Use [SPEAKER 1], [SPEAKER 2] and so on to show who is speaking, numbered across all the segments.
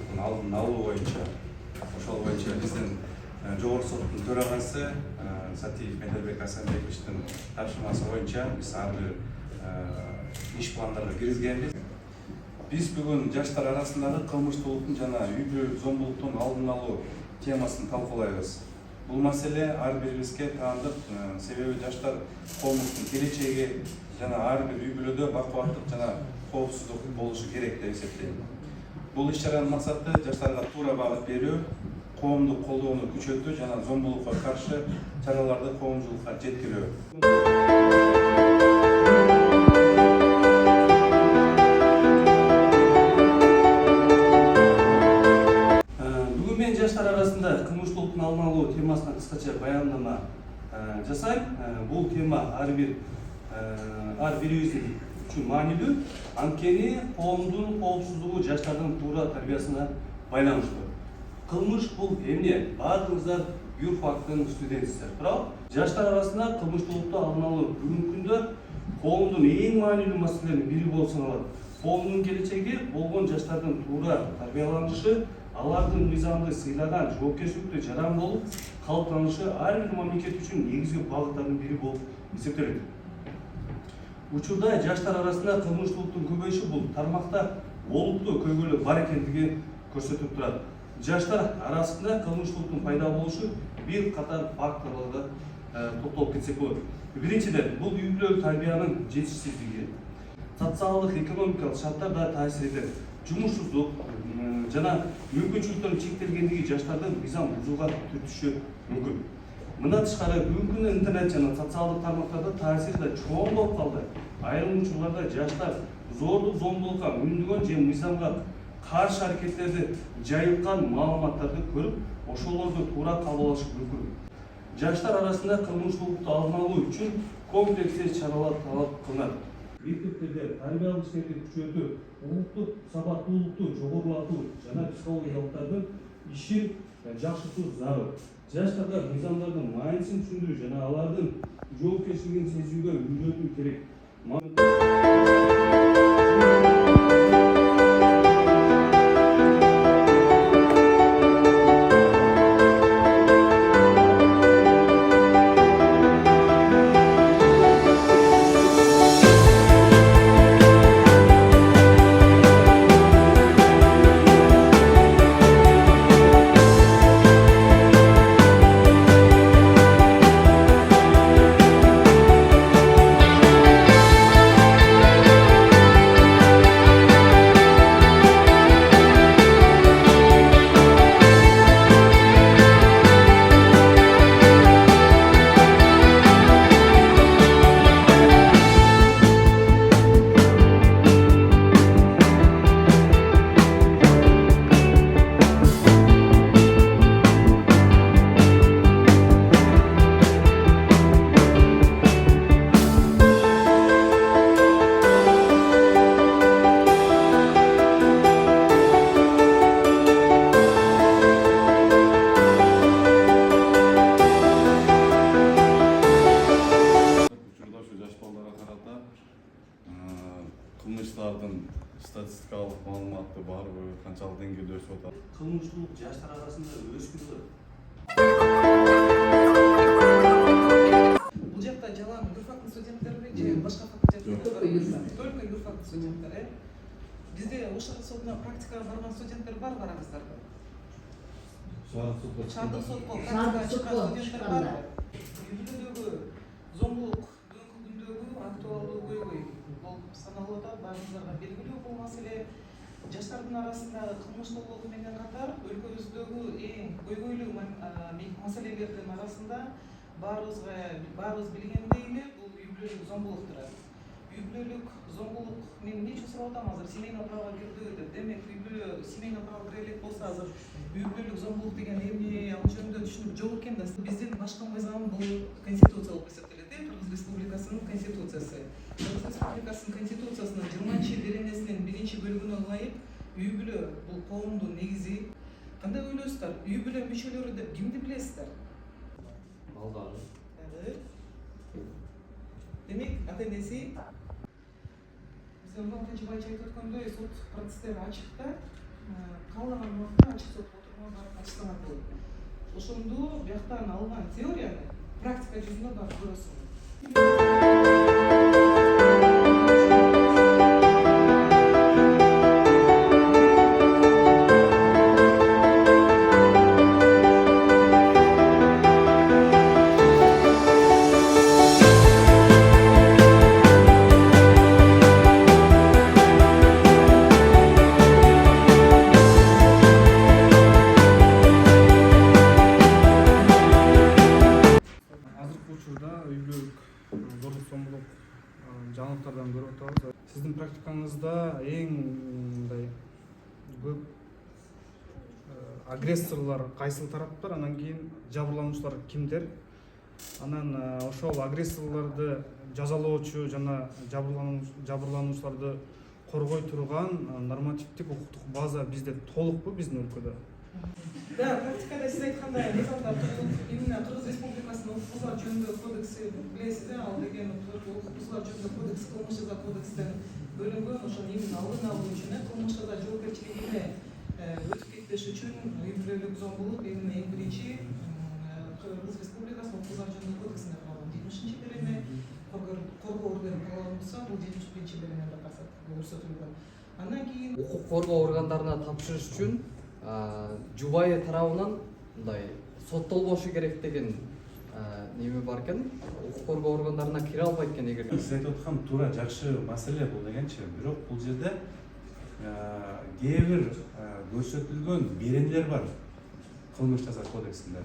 [SPEAKER 1] коомчулуктун алдын алуу боюнча ошол боюнча биздин жогорку соттун төрагасы Сатиев Медербек Асанбековичтин тапшырмасы боюнча биз ар бир иш пландарга киргизгенбиз. Биз бүгүн жаштар арасындагы кылмыштуулуктун жана үй бүлөлүк зомбулуктун алдын алуу темасын талкуулайбыз. Бул маселе ар бирибизге таандык, себеби жаштар коомубуздун келечеги жана ар бир үй бүлөдө бакубаттык жана коопсуздук болушу керек деп эсептейм. Бул иш-чаранын максаты жаштарга туура багыт берүү, коомдук колдоону күчөтүү жана зомбулукка каршы чараларды коомчулукка жеткирүү. Бүгүн мен жаштар арасында кылмыштуулуктун алдын алуу темасына кыскача баяндама жасайм. Бул тема ар бирибиз үчүн маанилүү, анткени коомдун коопсуздугу жаштардын туура тарбиясына байланыштуу. Кылмыш бул эмне? Баардыгыңыздар юрфактын студентисиздер, туурабы? Жаштар арасында кылмыштуулукту алдын алуу бүгүнкү күндө коомдун эң маанилүү маселелеринин бири болуп саналат. Коомдун келечеги болгон жаштардын туура тарбияланышы, алардын мыйзамды сыйлаган, жоопкерчиликтүү жаран болуп калыптанышы ар бир мамлекет үчүн негизги багыттардын бири болуп эсептелет. Учурда жаштар арасында кылмыштуулуктун көбөйүшү бул тармакта олуттуу көйгөйлөр бар экендиги көрсөтүп турат. Жаштар арасында кылмыштуулуктун пайда болушу бир катар факторлорго токтолуп кетсек болот. Биринчиден, бул үй бүлөлүк тарбиянын жетишсиздиги, социалдык, экономикалык шарттар да таасир этет. Жумушсуздук жана мүмкүнчүлүктөрүн чектелгендиги жаштардын мыйзам бузууга түртүшү мүмкүн. Мына тышкары бүгүнкү күндө интернет жана социалдык тармактардын таасири да чоң болуп калды. Айрым учурларда жаштар зордук, зомбулукка, мүндүгөн же мыйзамга каршы аракеттерди жайылткан маалыматтарды көрүп, ошолорду туура кабыл алышы мүмкүн. Жаштар арасында кылмыштуулукту алдын алуу үчүн комплекстүү чаралар талап кылынат. Мектептерде тарбиялык иштерди күчөтүү, улуттук сабаттуулукту жогорулатуу жана психологиялыктардын ишин жакшыртуу зарыл. Жаштарга мыйзамдардын маанисин түшүндүрүү жана алардын жоопкерчилигин сезүүгө үйрөтүү керек.
[SPEAKER 2] Кылмыштардын статистикалык маалыматы барбы, канчалык деңгээлде өсүп атат?
[SPEAKER 1] Кылмыштуулук жаштар арасында өскүндө.
[SPEAKER 3] Бул жакта жалаң юрфактын студенттерби же башка факультеттер? Только юрфактын студенттер, Бизде Ошак сотуна практикага барган студенттер бар барабыздарбы? Шаардык сотко практикага чыккан студенттер барбы? Үй бүлөдөгү зомбулук бүгүнкү күндөгү актуалдуу көйгөй болуп саналып атат. Баарыңыздарга белгилүү бул маселе жаштардын арасында кылмыштуулук менен катар өлкөбүздөгү эң көйгөйлүү маселелердин арасында баарыбыз билгендей эле бул үй бүлөлүк зомбулук турат. Үй бүлөлүк зомбулук мен эмне үчүн сурап атам азыр семейный правга кирди деп. Демек үй бүлө семейный право кире элек болсо азыр үй бүлөлүк зомбулук деген эмне ал жөнүндө түшүнүк жок экен да. Биздин башкы мыйзам бул конституция болуп эсептелет, Кыргыз Республикасынын конституциясы. Кыргыз Республикасынын конституциясынын 20-беренесинин 1-бөлүгүнө ылайык үй бүлө бул коомдун негизи. Кандай ойлойсуздар? Үй бүлө мүчөлөрү деп кимди билесиздер?
[SPEAKER 4] Балдары.
[SPEAKER 3] Демек, ата-энеси Нурман Тажибаевич айтып өткөндөй, сот процесстери ачык да. Каалаган барып ачтыңар болот. Ошондо бияктан алган теорияны практика жүзүндө барып көрөсүң.
[SPEAKER 5] Азыркы учурда үй бүлөлүк зорлук зомбулук жаңылыктардан көрүп атабыз. Сиздин практикаңызда эң мындай көп агрессорлор кайсыл тараптар, анан кийин жабырлануучулар кимдер? Анан ошол агрессорлорду жазалоочу жана жабырлануучуларды коргой турган нормативдик укуктук база бизде толукпу биздин өлкөдө?
[SPEAKER 3] Да, практикада сиз айткандай мисалда именно Кыргыз Республикасынын укук бузуулар жөнүндө кодекси билесиз, ал деген укук бузуулар жөнүндө кодекс кылмыш жаза кодекстен бөлүнгөн, ошону именно алдын алуу үчүн кылмыш жаза жоопкерчилигине өтүп кетпеш үчүн үй бүлөлүк зомбулук именно эң биринчи Кыргыз Республикасынын укук бузуулар жөнүндө кодексинде каралган 70 береме, коргоо органдарын каралган болсо бул 71 беремеде көрсөтүлгөн. Андан кийин
[SPEAKER 4] укук коргоо органдарына тапшырыш үчүн жубайы тарабынан мындай соттолбошу керек деген неме бар экен. Укук коргоо органдарына кире албайт экен эгер.
[SPEAKER 6] Сиз айтып аткан туура жакшы маселе бул дегенчи, бирок бул жерде кээ бир көрсөтүлгөн беренелер бар кылмыш жаза кодексинде.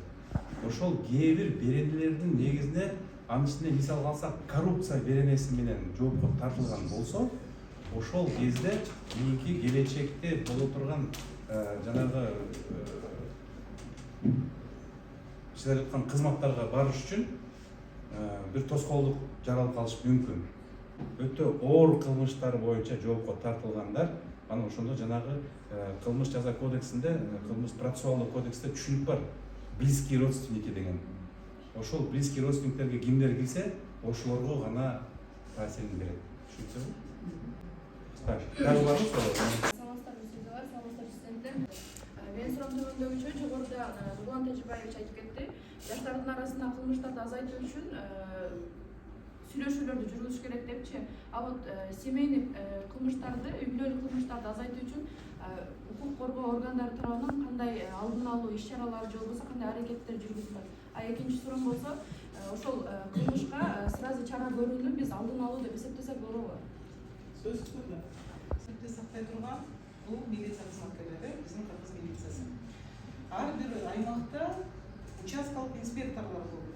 [SPEAKER 6] Ошол кээ бир беренелердин негизинде анын ичинде мисалга алсак коррупция беренеси менен жоопко тартылган болсо, ошол кезде кийинки келечекте боло турган жанагы сиз айтып аткан кызматтарга барыш үчүн бир тоскоолдук жаралып калыш мүмкүн. Өтө оор кылмыштар боюнча жоопко тартылгандар, анан ошондо жанагы кылмыш жаза кодексинде, кылмыш процессуалдык кодексте түшүнүк бар. Близкие родственники деген. Ошол близкий родственниктерге кимдер кирсе, ошолорго гана таасирин берет. Түшүнүктүрбү? Дагы барбы суроо?
[SPEAKER 7] Мен сурамдыгындагыча жогоруда Нурлан Тажибаевич айтып кетти. Жаштардын арасында кылмыштарды азайтуу үчүн сүйлөшүүлөрдү жүргүзүш керек депчи. А вот семейный кылмыштарды, үй бүлөлүк кылмыштарды азайтуу үчүн укук коргоо органдары тарабынан кандай алдын алуу иш-чаралары же болбосо кандай аракеттер жүргүзүлөт? А экинчи суроом болсо, ошол кылмышка сразу чара көрүлүп биз алдын алуу деп эсептесек болобу?
[SPEAKER 3] сөзсүз түрдө сыртты сактай турган бул милиция кызматкерлери, биздин Кыргыз милициясы. Ар бир аймакта участкалык инспекторлор болот.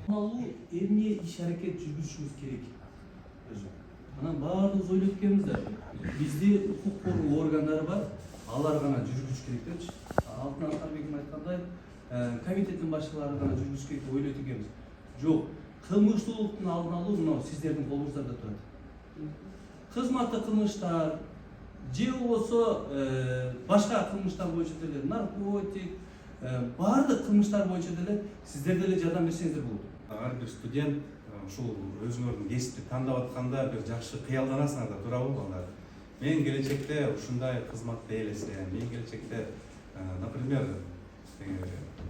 [SPEAKER 1] Алуу эмне иш-аракет жүргүзүшүбүз керек? Анан баардыгыбыз ойлоп келебиз да, бизде укук коргоо органдары бар, алар гана жүргүзүш керек депчи. Алтын Аскарбеков айткандай, комитеттин башчылары гана жүргүзүш керек деп ойлойт экенбиз. Жок, кылмыштуулуктун алдын алуу мына сиздердин колуңуздарда турат. Кызматтык кылмыштар же болбосо башка кылмыштар боюнча деле, наркотик, баардык кылмыштар боюнча деле сиздер деле жардам берсеңиздер болот.
[SPEAKER 6] Ар бир студент ушул өзүңөрдүн кесипти тандап атканда бир жакшы кыялданасыңар да, туурабы балдар? Мен келечекте ушундай кызматты ээлесем, мен келечекте, например,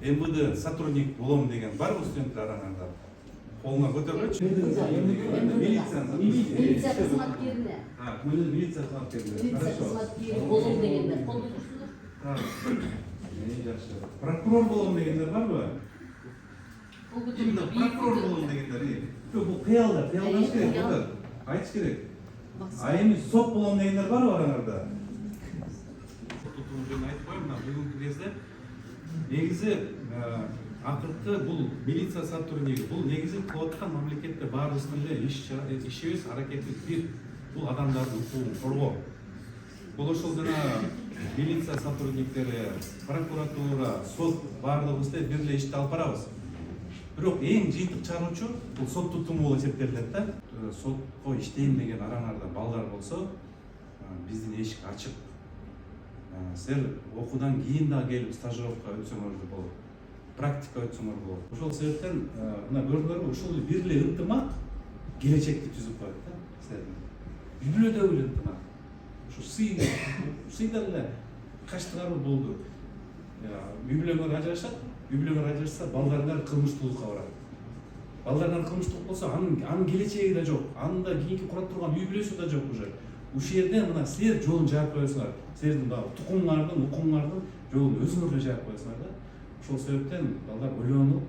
[SPEAKER 6] МВД сотрудник болом деген барбы студенттер араңарда? Колуңа көтөргөнчү.
[SPEAKER 8] Милиция кызматкерине.
[SPEAKER 6] Милиция кызматкерлери.
[SPEAKER 8] Милиция кызматкери болом дегендер кол көтөрсүңөр.
[SPEAKER 6] Жакшы. Прокурор болом дегендер барбы? Именно прокурор болом дегендер.
[SPEAKER 1] Бул кыялдар,
[SPEAKER 6] Кыялдаш керек, балдар. Айтыш керек. А эми сот болом дегендер барбы араңарда? Тутумун жөнүндө айтып коеюн, мына бүгүнкү кезде негизи акыркы бул милиция сотрудниги, бул негизи кылып аткан мамлекетте баарыбыздын эле ишибиз, аракетибиз бир. Бул адамдардын укугун коргоо. Бул ошол жана милиция сотрудниктери, прокуратура, сот баардыгыбыз бир эле ишти алып барабыз. Бирок эң жыйынтык чыгаруучу бул сот тутуму болуп эсептелет да. Сотко иштейм деген араңарда балдар болсо, биздин эшик ачык. Силер окуудан кийин да келип стажировка өтсөңөр болот. Практика өтсөңөр болот. Ошол себептен мына көрдүңөрбү, ушул бир эле ынтымак келечекти түзүп коет да. Силердин үй бүлөдөгү эле ынтымак. Ушу сыйдар эле качтыгаруу болду. үй бүлөңөр ажырашат, үй бүлөңөр ажырашса балдарыңар кылмыштуулукка барат. Балдарыңар кылмыштуулук болсо анын келечеги да жок, анын да кийинки кура турган үй бүлөсү да жок уже. Ушул жерде мына силер жолун жаап коесуңар. Силердин дагы тукумуңардын, укуңардын жолун өзүңөр эле жаап коесуңар да. Ошол себептен балдар ойлонуп,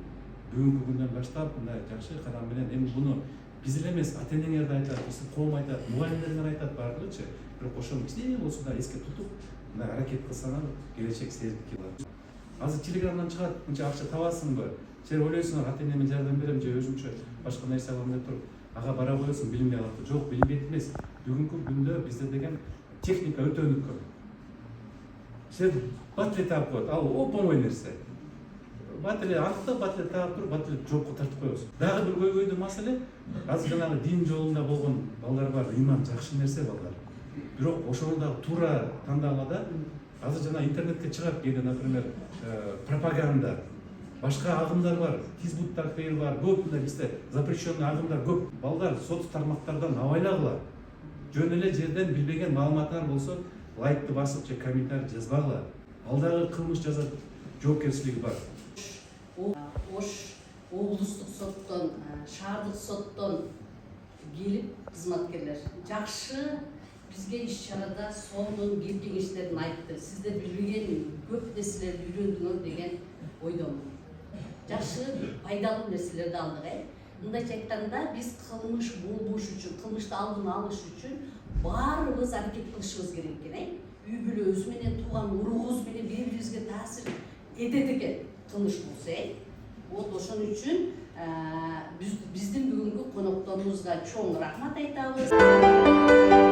[SPEAKER 6] бүгүнкү күндөн баштап мындай жакшы кадам менен эми буну биз эле эмес, ата энеңер да айтат, биздин коом айтат, мугалимдериңер айтат баардыгычы. Бирок ошону кичине болсо да эске тутуп, мындай аракет кылсаңар келечек силердики болот. Азыр телеграмдан чыгат, мынча акча табасыңбы? Силер ойлойсуңар, ата энеме жардам берем же өзүмчө башка нерсе кылам деп туруп, ага бара коесуң, билинбей калат. Жок, билинбейт эмес. Бүгүнкү күндө бизде деген техника өтө өнүккөн. Силер бат эле таап коет, ал оп-оңой нерсе. Бат эле антта, бат эле таап туруп, бат эле жоопко тартып коебуз. Дагы бир көйгөйдүү маселе, азыр жанагы дин жолунда болгон балдар бар, иман жакшы нерсе балдар. Бирок ошону дагы туура тандагыла да. Азыр жана интернетке чыгат кээде, например, пропаганда, башка агымдар бар, хизбут тахрир бар, көп мындай бизде запрещенный агымдар көп. Балдар соц тармактардан абайлагыла. Жөн эле жерден билбеген маалыматтар болсо, лайкты басып же комментарий жазбагыла. Балдагы кылмыш жазат, жоопкерчилиги бар.
[SPEAKER 8] Ош облустук соттон, шаардык соттон келип кызматкерлер жакшы бизге иш-чарада соңдун кеп кеңештерин айтты. Сиздер билбеген көп нерселерди үйрөндүңөр деген ойдомун. Жакшы, пайдалуу нерселерди алдык. Мындайча айтканда, биз кылмыш болбош үчүн, кылмышты алдын алыш үчүн баарыбыз аракет кылышыбыз керек экен. Үй бүлөбүз менен, тууган уругубуз менен бири-бирибизге таасир этет экен кылмыш болсо. Вот ошон үчүн биздин бүгүнкү конокторубузга чоң рахмат айтабыз.